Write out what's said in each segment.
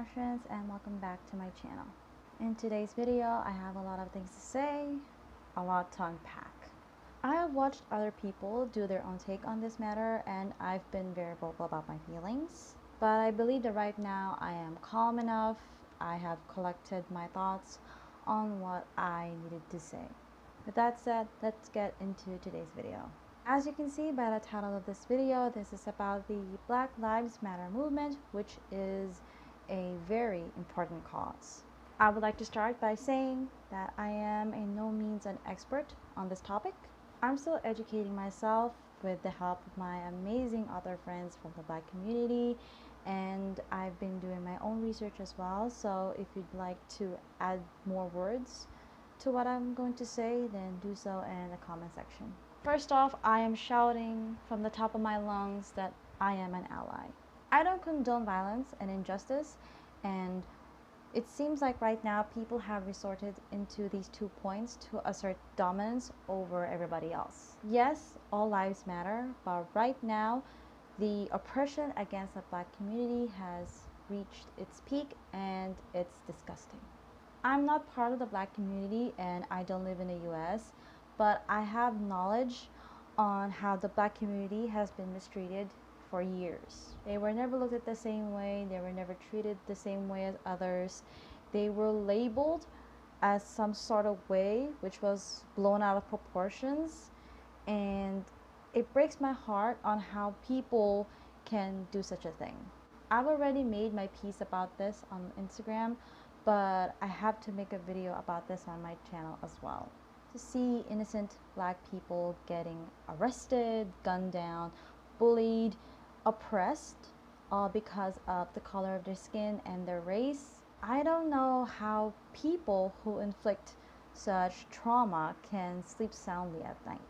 Marcians, and welcome back to my channel. In today's video, I have a lot of things to say, a lot to unpack. I have watched other people do their own take on this matter, and I've been very vocal about my feelings. But I believe that right now I am calm enough. I have collected my thoughts on what I needed to say. With that said, let's get into today's video. As you can see by the title of this video, this is about the Black Lives Matter movement, which is a very important cause. I would like to start by saying that I am in no means an expert on this topic. I'm still educating myself with the help of my amazing other friends from the Black community, and I've been doing my own research as well. So if you'd like to add more words to what I'm going to say, then do so in the comment section. First off, I am shouting from the top of my lungs that I am an ally. I don't condone violence and injustice, and it seems like right now people have resorted into these 2 points to assert dominance over everybody else. Yes, all lives matter, but right now the oppression against the Black community has reached its peak, and it's disgusting. I'm not part of the Black community and I don't live in the US, but I have knowledge on how the Black community has been mistreated for years. They were never looked at the same way, they were never treated the same way as others. They were labeled as some sort of way which was blown out of proportions, and it breaks my heart on how people can do such a thing. I've already made my piece about this on Instagram, but I have to make a video about this on my channel as well. To see innocent Black people getting arrested, gunned down, bullied, oppressed, all because of the color of their skin and their race. I don't know how people who inflict such trauma can sleep soundly at night.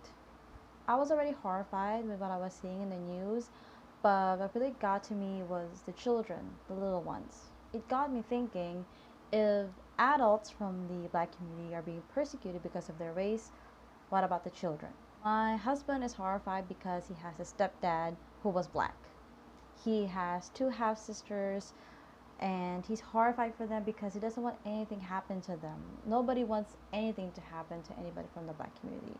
I was already horrified with what I was seeing in the news, but what really got to me was the children, the little ones. It got me thinking, if adults from the Black community are being persecuted because of their race, what about the children? My husband is horrified because he has a stepdad who was Black. He has 2 half-sisters, and he's horrified for them because he doesn't want anything happen to them. Nobody wants anything to happen to anybody from the Black community.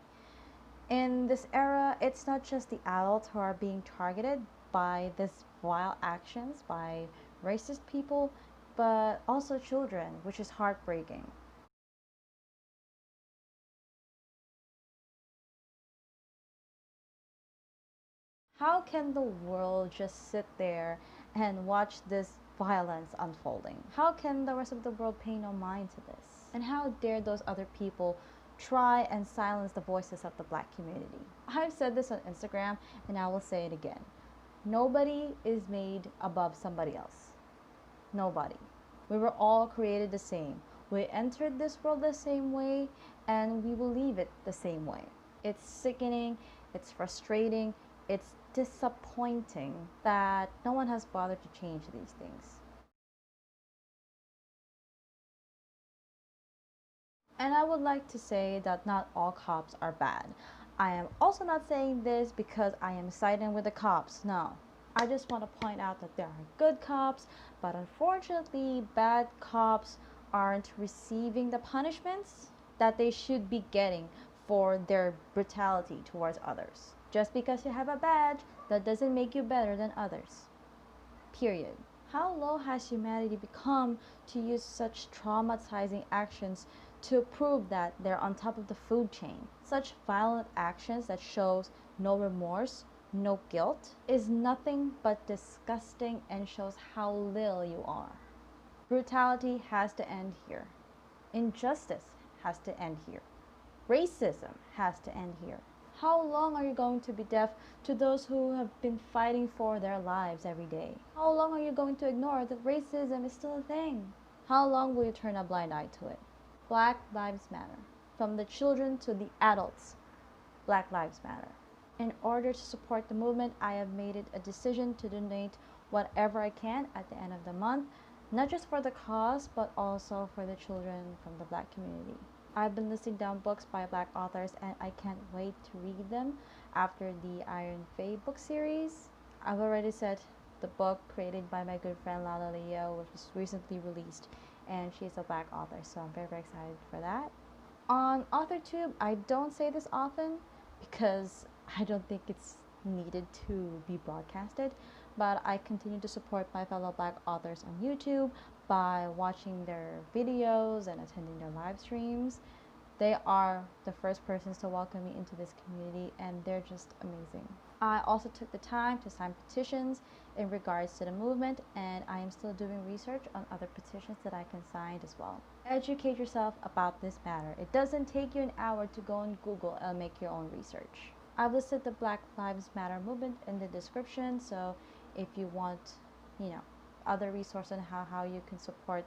In this era, it's not just the adults who are being targeted by these vile actions by racist people, but also children, which is heartbreaking. How can the world just sit there and watch this violence unfolding? How can the rest of the world pay no mind to this? And how dare those other people try and silence the voices of the Black community? I've said this on Instagram and I will say it again. Nobody is made above somebody else. Nobody. We were all created the same. We entered this world the same way, and we will leave it the same way. It's sickening, it's frustrating, it's disappointing that no one has bothered to change these things. And I would like to say that not all cops are bad. I am also not saying this because I am siding with the cops. No. I just want to point out that there are good cops, but unfortunately, bad cops aren't receiving the punishments that they should be getting for their brutality towards others. Just because you have a badge, that doesn't make you better than others. Period. How low has humanity become to use such traumatizing actions to prove that they're on top of the food chain? Such violent actions that shows no remorse, no guilt, is nothing but disgusting and shows how little you are. Brutality has to end here. Injustice has to end here. Racism has to end here. How long are you going to be deaf to those who have been fighting for their lives every day? How long are you going to ignore that racism is still a thing? How long will you turn a blind eye to it? Black Lives Matter. From the children to the adults, Black Lives Matter. In order to support the movement, I have made it a decision to donate whatever I can at the end of the month, not just for the cause, but also for the children from the Black community. I've been listing down books by Black authors, and I can't wait to read them after the Iron Fae book series. I've already set the book created by my good friend Lala, which was recently released, and she's a Black author, so I'm very, very excited for that. On AuthorTube, I don't say this often because I don't think it's needed to be broadcasted, but I continue to support my fellow Black authors on YouTube by watching their videos and attending their live streams. They are the first persons to welcome me into this community, and they're just amazing. I also took the time to sign petitions in regards to the movement, and I am still doing research on other petitions that I can sign as well. Educate yourself about this matter. It doesn't take you an hour to go on Google and make your own research. I've listed the Black Lives Matter movement in the description, so if you want, other resources on how you can support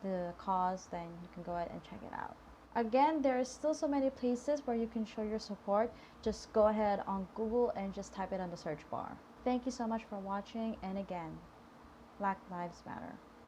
the cause, then you can go ahead and check it out. Again, there are still so many places where you can show your support. Just go ahead on Google and just type it on the search bar. Thank you so much for watching, and again, Black Lives Matter.